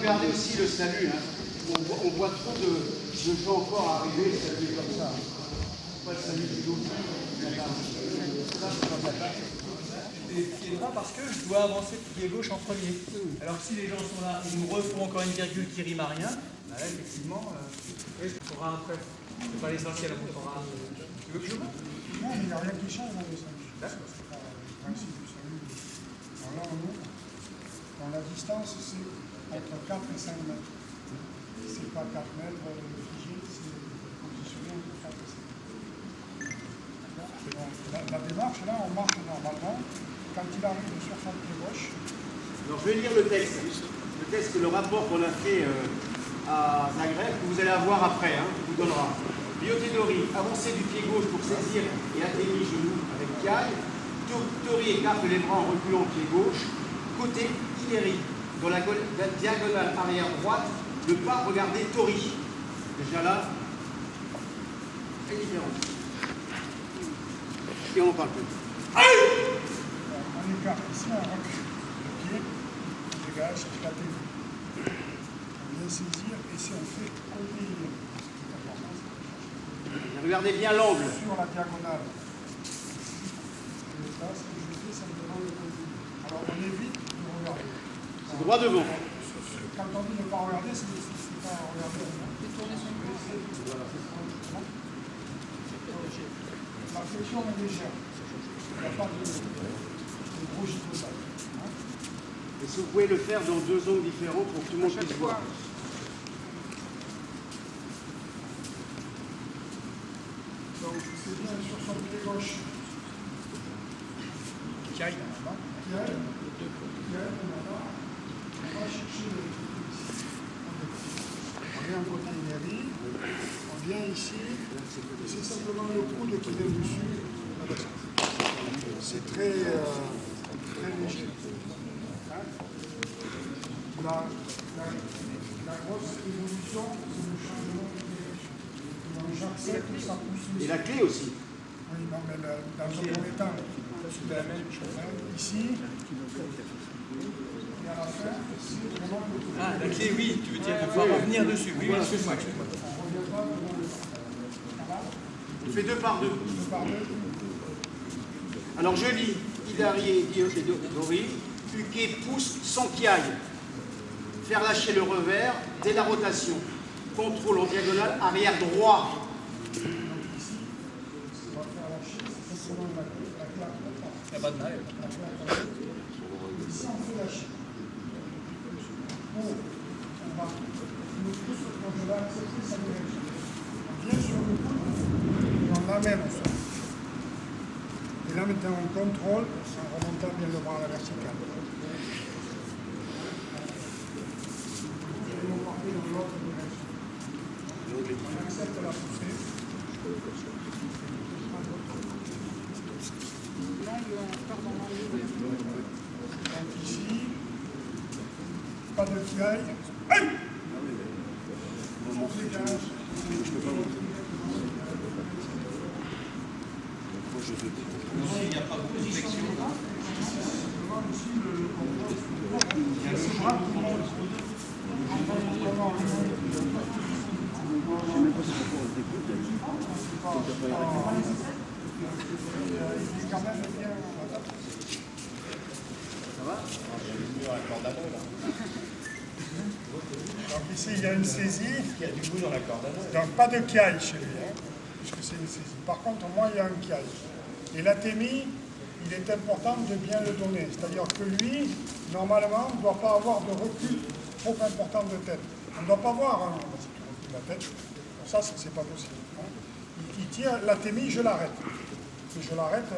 regardez aussi le salut. Hein. On voit trop de gens encore arriver saluer comme ça. Pas le salut du loup. C'est pas parce que je dois avancer pied gauche en premier. Alors que si les gens sont là, ils nous refont encore une virgule qui rime à rien, bah là, effectivement, on fera après. C'est pas l'essentiel, on fera. Tu veux que je monte? Non, il n'y a rien qui change dans le salut. D'accord. C'est pas le principe du salut. Alors là, on ouvre. Dans la distance, c'est entre 4 et 5 mètres. C'est pas 4 mètres figé, c'est positionné entre 4 et 5 mètres. La démarche, là, on marche normalement. Quand il arrive sur son pied gauche. Alors je vais lire le texte. Le texte, le rapport qu'on a fait à Zagreb, que vous allez avoir après, hein, vous donnera. Biotédori, avancée du pied gauche pour saisir et atterrir genou avec Kiai. Tori écarte les bras en reculant pied gauche. Côté Ileri, dans la diagonale arrière droite, le pas, regardez Tori. Déjà là, très différent. Et on n'en parle plus. Allez! On écarte ici, on recule le pied, on dégage, la tête. On vient saisir et si on fait côté, c'est important. Regardez bien l'angle. Sur la diagonale. Là, ce que je fais, ça me demande le côté. Alors on évite de regarder. C'est droit devant. Quand on dit ne pas regarder, c'est pas regarder. Détourner son pied. La flexion est légère. Il n'y a pas de gros gigotage. Et si vous pouvez le faire dans deux angles différents pour que tout le monde puisse voir. Donc c'est bien sur son pied gauche. Qui aille là-bas. On va chercher le ici. On vient côté Ileri. On vient ici. C'est simplement le coude qui vient dessus. C'est très léger. La grosse évolution, c'est le changement de direction. Dans j'accepte, ça pousse. Et la clé aussi. Oui, non, mais dans un premier temps, c'est la même chose. Ici, et à la fin, c'est vraiment le tour. Ah, la clé, oui, tu veux dire de pouvoir revenir dessus. Oui, voilà, excuse-moi. On ne revient pas devant le ça va? On fait deux par deux. Deux par deux. Alors je lis Idari et Dori. Uke pousse sans Kiai. Faire lâcher le revers dès la rotation. Contrôle en diagonale arrière droit. Donc ici, on va faire lâcher, c'est simplement la claque. Il n'y a pas de mal. Ici, on fait lâcher. On pousse, quand je vais accepter sa direction. On vient sur le coude et on l'amène au sol. Et là, maintenant, on contrôle en remontant bien le bras à la verticale. Et on part dans l'autre direction. On accepte la poussée. Là, il part dans l'angle. Donc ici, pas de Kiai. Aïe! On dégage. Ici, il n'y a pas de flexion. Ça va? Donc ici, il y a une saisie. Il y a du goût dans la corde. Donc pas de Kiai chez lui, puisque c'est une saisie. Par contre, moi, il y a un Kiai. Et l'athémie, il est important de bien le donner. C'est-à-dire que lui, normalement, ne doit pas avoir de recul trop important de tête. On ne doit pas voir, hein, si tu recules la tête. Pour ça, c'est pas possible. Hein. Il tire l'athémie, je l'arrête. Et je l'arrête,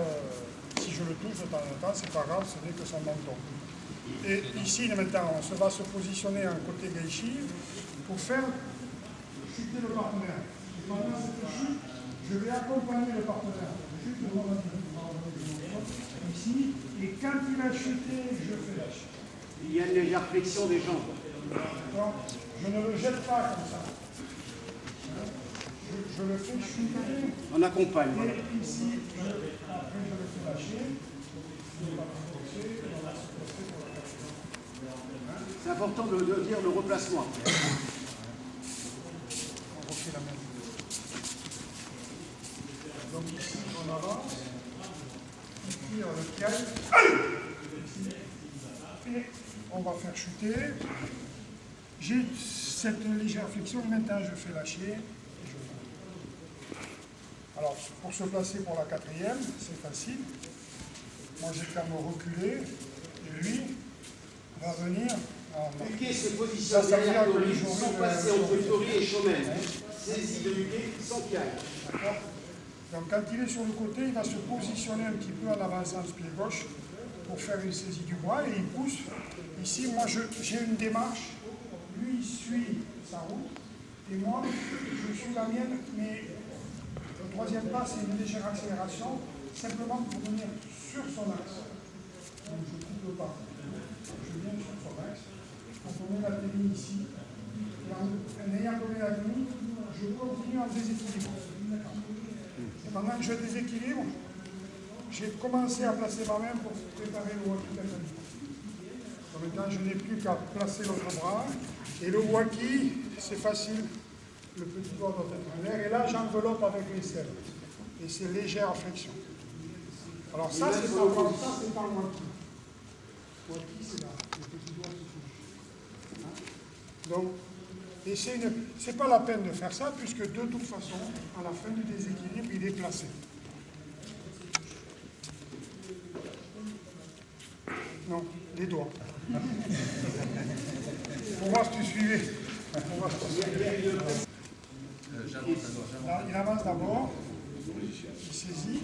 si je le touche de temps en temps, c'est pas grave, ce n'est que son menton. Et ici, maintenant, on va se positionner un côté gaishi pour faire chuter le partenaire. Et pendant cette chute, je vais accompagner le partenaire. Je chute ici, et quand il a chuté, je fais lâcher. Il y a une légère flexion des jambes. Donc, je ne le jette pas comme ça. Je le fais chuter. On accompagne. Voilà. Et ici, après je le fais lâcher. Je ne vais pas forcer, on va se placer pour la faire. C'est important de dire le replacement. On refait la même. Donc ici, on avance. On tire le pied. Et on va faire chuter. J'ai cette légère flexion. Maintenant, je fais lâcher. Et je fais. Alors, pour se placer pour la quatrième, c'est facile. Moi, j'ai qu'à me reculer. Et lui va venir. Huguet se positionne derrière Tori sans passer entre Tori et Chomel. Saisie de Huguet sans pied. Donc quand il est sur le côté, il va se positionner un petit peu en avançant ce pied gauche pour faire une saisie du bras et il pousse. Ici, moi j'ai une démarche. Lui, il suit sa route et moi, je suis la mienne. Mais le troisième pas, c'est une légère accélération, simplement pour venir sur son axe. Donc je ne coupe pas. Je viens sur son axe. On met la témie ici. Et en ayant donné la témie, je continue en déséquilibre. Et pendant que je déséquilibre, j'ai commencé à placer ma main pour préparer le waki tatami. Maintenant, je n'ai plus qu'à placer l'autre bras. Et le waki, c'est facile. Le petit doigt doit être en l'air. Et là, j'enveloppe avec les selles. Et c'est légère flexion. Alors ça, c'est pas le waki. Waki, c'est là. Le petit doigt qui touche. Donc, et c'est pas la peine de faire ça, puisque de toute façon, à la fin du déséquilibre, il est placé. Non, les doigts. Pour voir si tu suivais. Là, il avance d'abord, il saisit,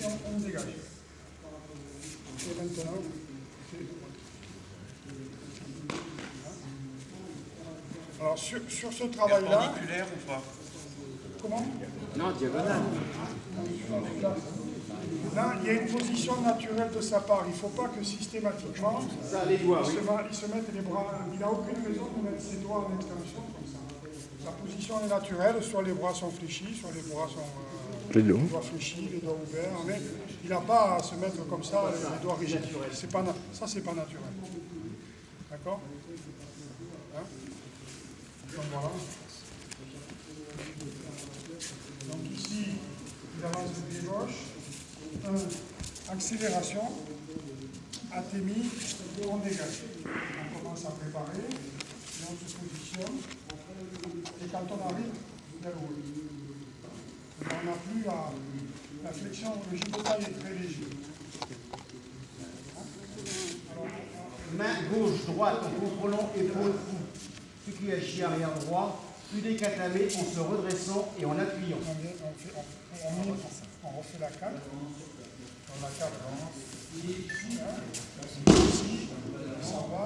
et on dégage. Et maintenant, alors sur ce travail-là... Perpendiculaire ou pas? Comment? Non, diagonale. Là, il y a une position naturelle de sa part. Il ne faut pas que systématiquement, Ça, les doigts, oui. il se mette les bras... Il n'a aucune raison de mettre ses doigts en extension comme ça. Sa position est naturelle, soit les bras sont fléchis, soit les bras sont... les doigts fléchis, les doigts ouverts. Mais il n'a pas à se mettre comme ça, les doigts rigides. Ça, c'est pas naturel. D'accord? Hein? Donc voilà. Donc ici, il avance le pied gauche. Accélération, atémie, on dégage. On commence à préparer, et on se positionne. Et quand on arrive, il y a le haut. On n'a plus la flexion, le gigotail est très léger. Main gauche, droite, en contrôlant épaule, cou. Tsukuyashi arrière droit. Ude katame en se redressant et en appuyant. On refait la cale. On la cale ici, ici, ça va.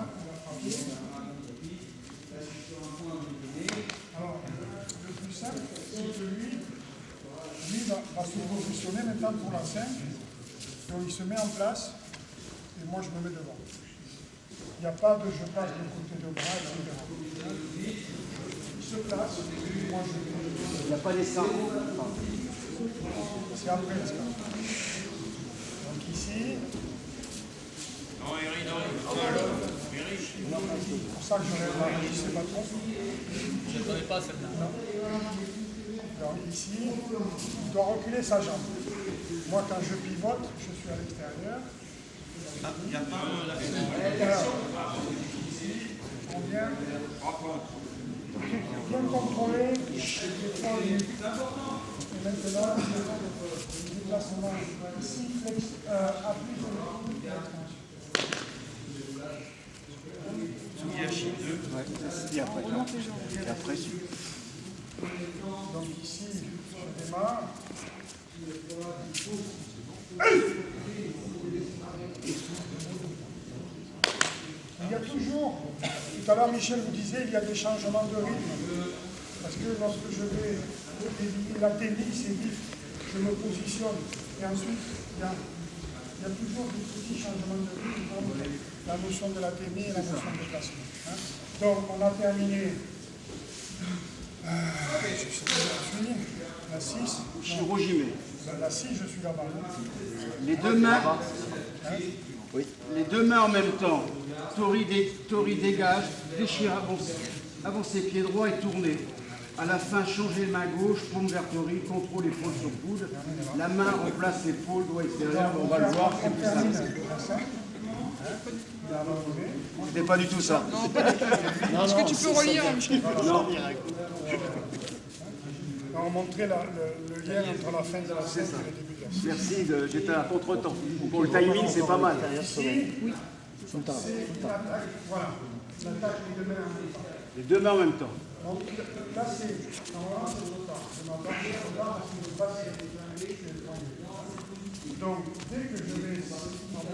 Alors, le plus simple, c'est que lui va se positionner maintenant pour la 5. Donc il se met en place et moi je me mets devant. Il n'y a pas de je passe de côté de bras, etc. Il se place, moi je mets. Il n'y a pas les seins. C'est après l'escalade. Donc ici. Non, Eric, non. C'est pour ça que je lève la main, c'est pas trop. Je ne connais pas celle-là. Donc ici, il doit reculer sa jambe. Moi, quand je pivote, je suis à l'extérieur. Il n'y a pas la On vient bien contrôler les 3 minutes. Et maintenant, le déplacement ici, appui de l'extension. Tsukuyashi 2. Et après, Donc ici, je démarre. Il y a toujours, tout à l'heure Michel vous disait, il y a des changements de rythme. Parce que lorsque je vais la témie, c'est vif, je me positionne. Et ensuite, il y a toujours des petits changements de rythme, comme la notion de la témie et la notion de déplacement. Hein. Donc, on a terminé. Je suis la 6. Shirojime. La 6, je suis là-bas. Les deux mains. Hein. Les deux mains en même temps. Tori dégage, déchire, avancez pied droit et tournez. À la fin, changez main gauche, paume vers Tori, contrôle épaule sur coude. La main remplace l'épaule, doigt extérieur, on va le voir, c'est plus simple. C'était pas du tout ça. Non, pas du tout. Est-ce que tu peux relire, Michel? Non. On va montrer le lien entre la fin de la scène et le début de la scène. Merci, j'étais à contre-temps. Pour le timing, c'est pas mal. Oui. C'est l'attaque, voilà. L'attaque des deux mains en même temps. Les deux mains en même temps. Donc là, c'est normalement c'est trop tard. Je m'entends trop tard parce qu'il ne veut pas se donc, dès que je vais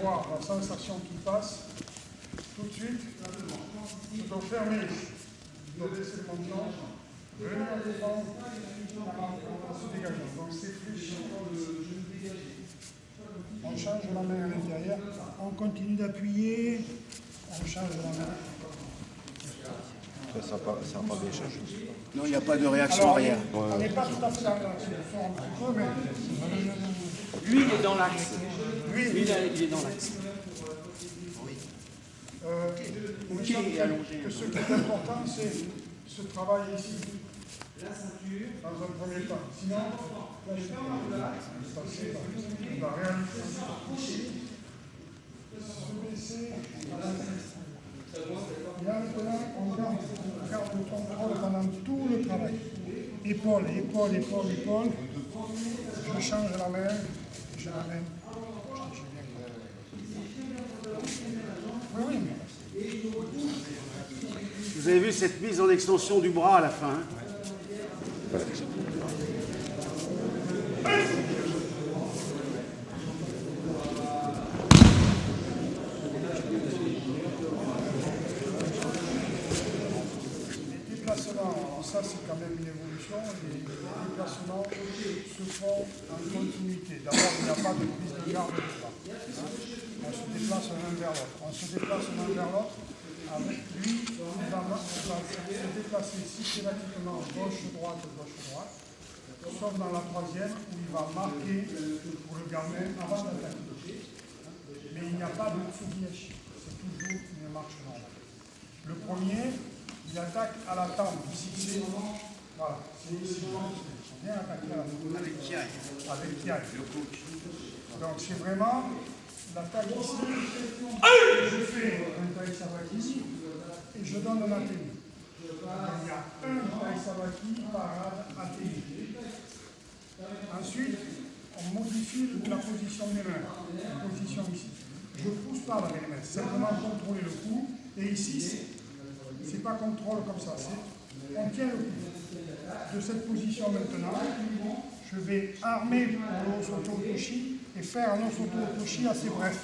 avoir la sensation qui passe, tout de suite, je dois fermer les yeux. Je dois baisser le menton, venir devant, en se dégageant. Donc c'est fléchi. On change la main à l'intérieur, on continue d'appuyer, on change la main. Ça n'a pas bien changé. Non, il n'y a pas de réaction Alors, arrière. on n'est pas tout à fait dans l'axe, un petit peu, mais... Lui, il est dans l'axe. Lui, Il est dans l'axe. il me semble que ce qui est important, c'est ce travail ici, dans un premier temps. Sinon, là, je vais passer la réalité. Se baisser. Et là, maintenant, on garde le contrôle pendant tout le travail. Épaule, épaule, épaule, épaule. Je change la main. Je l'amène. Oui, mais... Vous avez vu cette mise en extension du bras à la fin. Hein? Les déplacements, ça c'est quand même une évolution. Les déplacements se font en continuité. D'abord, il n'y a pas de prise de garde. On se déplace l'un vers l'autre. On se déplace l'un vers l'autre. Avec lui, il va se déplacer systématiquement gauche-droite, gauche-droite, sauf dans la troisième où il va marquer pour le gamin avant d'attaquer. Mais il n'y a pas de tsugiyashi. C'est toujours une marche normale. Le premier, il attaque à la tempe. Ici, voilà, c'est ici. Il vient attaquer à la tempe. Avec Kiai. Avec Kiai. Donc c'est vraiment l'attaque ici. Je fais un taï sabaki et je donne un athénie. Il y a un taï sabaki parade athénie. Ensuite, on modifie la position des mains. La position ici. Je ne pousse pas avec les mains, simplement contrôler le coup. Et ici, c'est pas contrôle comme ça, on tient le coup. De cette position maintenant, je vais armer pour l'osoto-otoshi et faire un osoto-otoshi assez bref.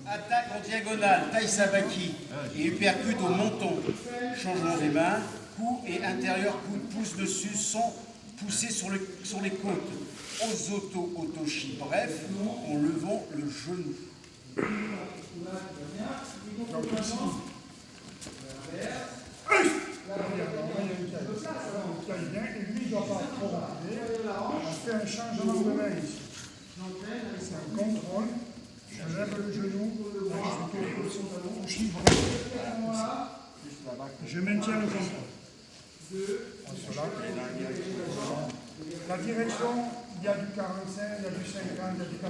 Attaque en diagonale, taille sabaki et uppercut au menton. Changement des mains, coup et intérieur, coup de pouce dessus sans pousser sur les côtes. Ozoto-otoshi bref, en levant le genou. Donc ici, il vient et lui, il ne doit pas trop rapider. On fait un changement de main ici. C'est un contrôle. Je lève le genou. Je maintiens le contrôle. La direction, il y a du 45, il y a du 50, il y a du 90.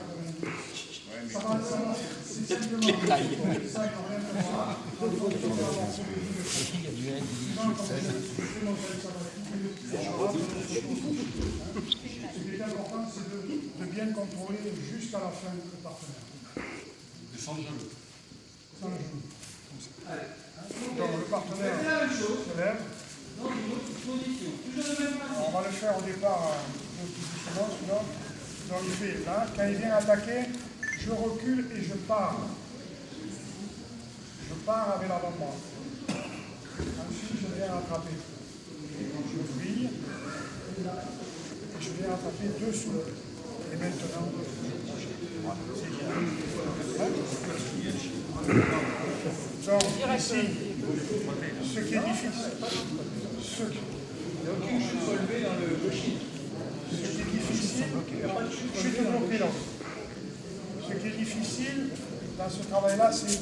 Ça va, c'est simplement ça, il n'y a rien de voir. Ce qui est important, c'est de bien contrôler jusqu'à la fin le partenaire. Sans genou. Sans le genou. Donc le partenaire se lève. On va le faire au départ positionnement, celui-là. Donc il fait là, quand il vient attaquer, je recule et je pars. Je pars avec l'avant-bras. Ensuite, je viens rattraper. Je brille et je viens rattraper dessous. Et maintenant, donc ici, ce qui est difficile, ce qui est difficile, chute bloquée là. Ce qui est difficile dans ce travail-là, c'est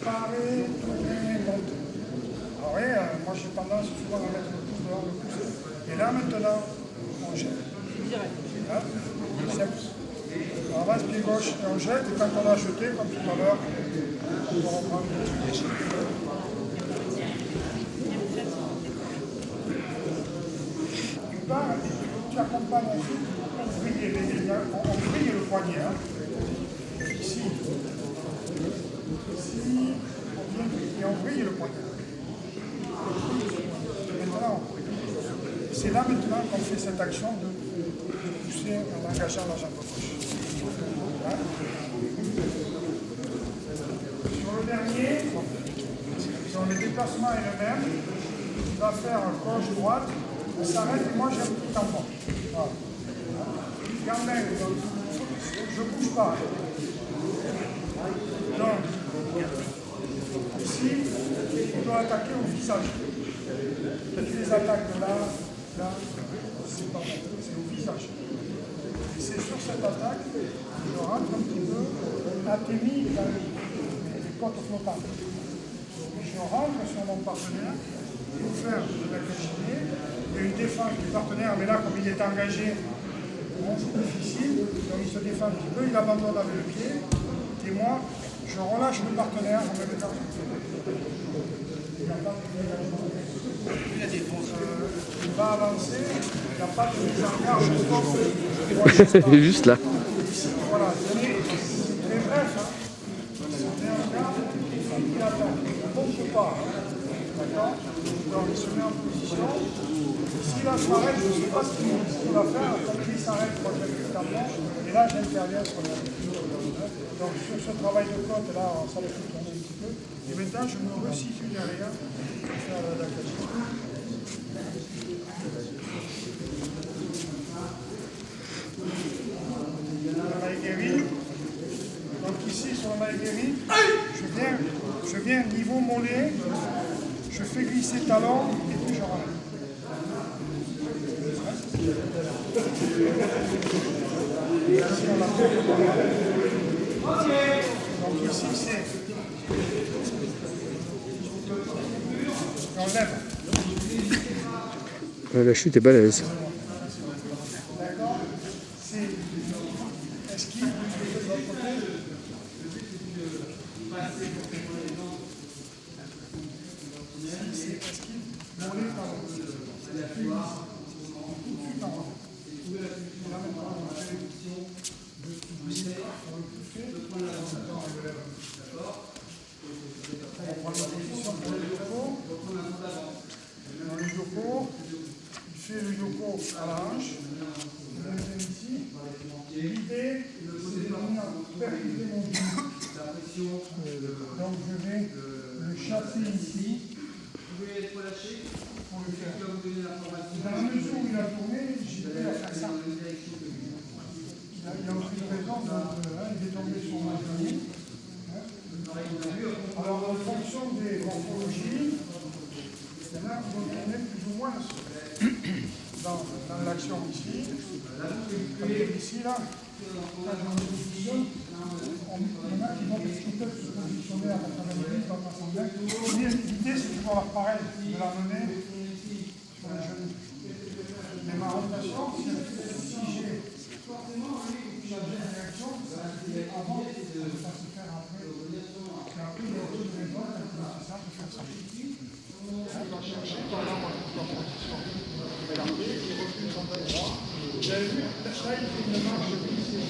parer, tourner, monter. Alors oui, moi j'ai tendance souvent à mettre le pouce devant le pouce. Et là maintenant, on jette. Hein? On avance pied gauche et on jette, et quand on a jeté, comme tout à l'heure, on reprend le pied. Tu pars et tu accompagnes ensuite, on brille le poignet. Hein? Ici, et on brille le poignet. Maintenant, c'est là maintenant qu'on fait cette action de pousser en engageant la jambe gauche. Hein? Sur le dernier, sur le déplacement est le même. Il va faire gauche-droite, on s'arrête et moi j'ai un petit tampon. Voilà. Quand même, je ne bouge pas. Donc, ici, on doit attaquer au visage. Toutes les attaques de là, c'est pas bon, c'est au visage. Et c'est sur cette attaque que je rentre un petit peu atténué dans les côtes flottantes. Je rentre sur mon partenaire pour faire de la cachiner. Il y a une défense du partenaire, mais là, comme il est engagé, c'est difficile. Donc il se défend un petit peu, il abandonne avec le pied. Et moi, je relâche le partenaire en même temps. Il va avancer, il n'y a pas de mise en garde. Il est juste là. Voilà, c'est très bref. Hein. Il se met en garde, il attaque. Il ne monte pas. D'accord? Donc il se met en position. Si là je m'arrête, je ne sais pas ce qu'il va faire. Quand il s'arrête, moi je vais le tampon. Et là j'interviens sur le. Donc sur ce travail de côte, là, ça va fait tourner un petit peu. Et maintenant je me resitue derrière pour faire la cachette. Le maïgeri. Donc ici sur le maïgeri, je viens niveau mollet, je fais glisser talon et puis je rentre. Donc ici c'est. On lève. La chute est balèze. D'accord? C'est esquive de l'autre côté. C'est esquive, mollet par l'autre. Tout de suite en haut. Et là maintenant on va faire une position de pousser. On va pousser. On lève. On prend la position pour le yoko. Dans le yoko, il fait le yoko à la hanche. Je le mets ici. Et l'idée, c'est de venir percuter mon genou. Donc je vais le chasser ici. Pour le faire. Dans la mesure où il a tourné, j'ai fait à faire ça. Il a aucune raison, il est tombé sur ma genou. Alors, en fonction des morphologies, il y en a qui vont tourner plus ou moins dans l'action ici. Comme ici, là, quand je me positionne, il y en a qui vont peut-être se positionner à 90 minutes, dans 65. L'idée, c'est toujours la pareil, de la mener sur les genoux. Mais ma rotation, si j'ai changé de réaction, avant, ça se fait après. Et après, il y a d'autres méthodes, c'est ça, de faire ça. On va chercher pendant la position. Regardez, il recule son pied droit. Vous avez vu, ça, il fait une marche glissée.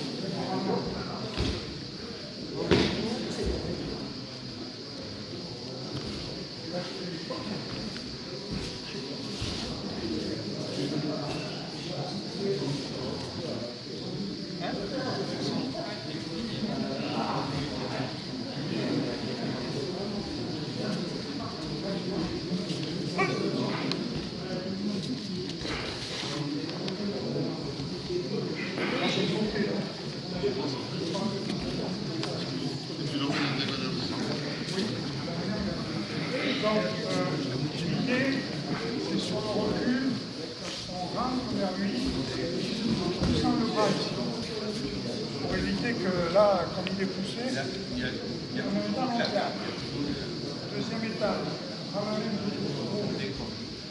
Donc, l'idée, c'est sur le recul, on rentre vers lui en poussant le bras ici. Pour éviter notez que là, comme il est poussé, Il y a en même temps, on regarde. Deuxième étape, ramener le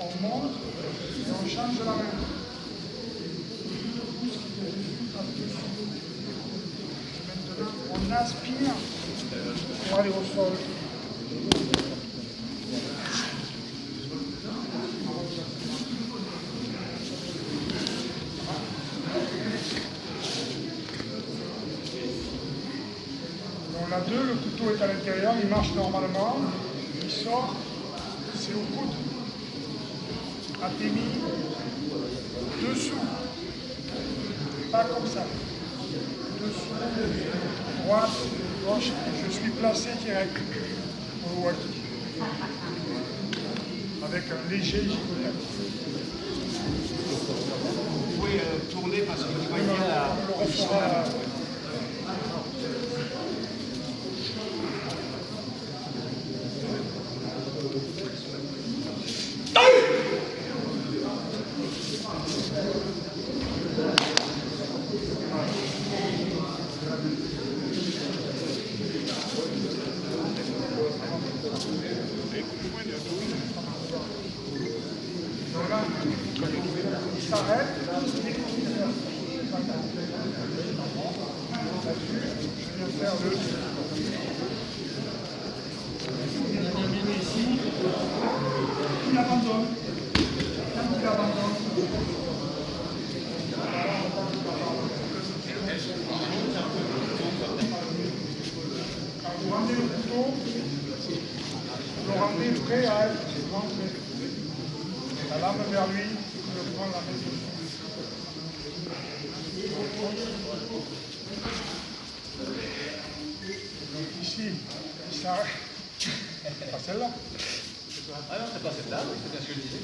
on monte et on change la main. Maintenant, on aspire pour aller au sol. On a deux, le couteau est à l'intérieur, il marche normalement, il sort, c'est au coude. Athémie, dessous, pas comme ça. Dessous, droite, gauche, je suis placé direct au waki. Avec un léger gigotage. Vous pouvez tourner parce que vous voyez la... On le refera. Il s'arrête. Je viens faire le. Ici. Il abandonne. Quand il abandonne. Quand vous rendez le couteau, vous le rendez prêt à être rentré. La lame vers lui, je prends la main dessus. Donc ici, il s'arrête. Pas celle-là. Ah non, c'est pas celle-là, oui, c'est bien ce que je disais.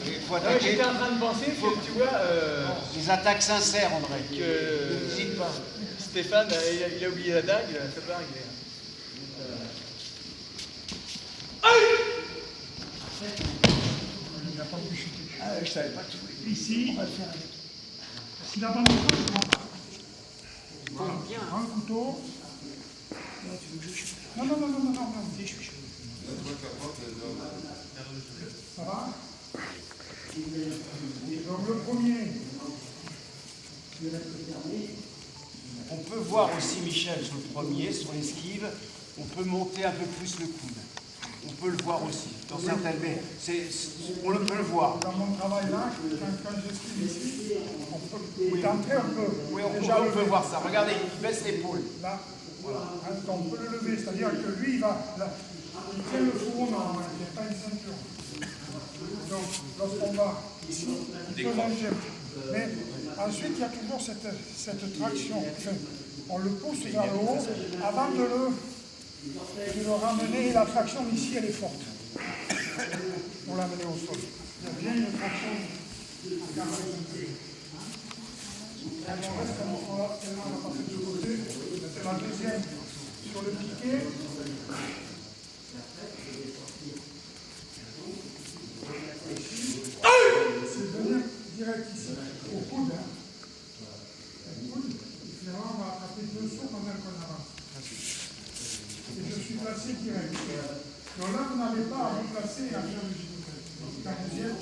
Il faut Ah, attaquer. j'étais en train de penser que, tu vois, Des attaques sincères, André. que N'hésite pas. Stéphane, il a oublié la dague, ça peut arriver. Il n'a pas pu chuter. Ah, je savais pas tout. Ici, s'il abandonne pas, je prends. Prends le couteau. Non, non, non, non, non, non, non. Ça va? Donc le premier. On peut voir aussi, Michel, sur le premier, sur l'esquive, on peut monter un peu plus le coude. On peut le voir aussi, dans certaines mais on peut le voir. Dans mon travail là, quand je suis ici, on peut tenter un peu. Oui, on Déjà peut voir ça. Regardez, il baisse l'épaule. Là, voilà. On peut le lever, c'est-à-dire que lui, il va. Là, il tient le fourreau normalement, il n'y a pas une ceinture. Donc, lorsqu'on va ici, il peut manger un peu. Mais ensuite, il y a toujours cette traction. Enfin, on le pousse vers le haut avant de le ramener. La traction ici, elle est forte. Pour l'amener au sol. Il y a bien une traction. Alors, on reste on n'a pas fait de côté. C'est la deuxième sur le piquet. C'est venir direct ici, au coude. Au coude. Et finalement, on va attraper dessous pendant qu'on avance. Et je suis placé direct. Donc là, vous n'avez pas à replacer et à faire le gigotage. Quand vous y êtes,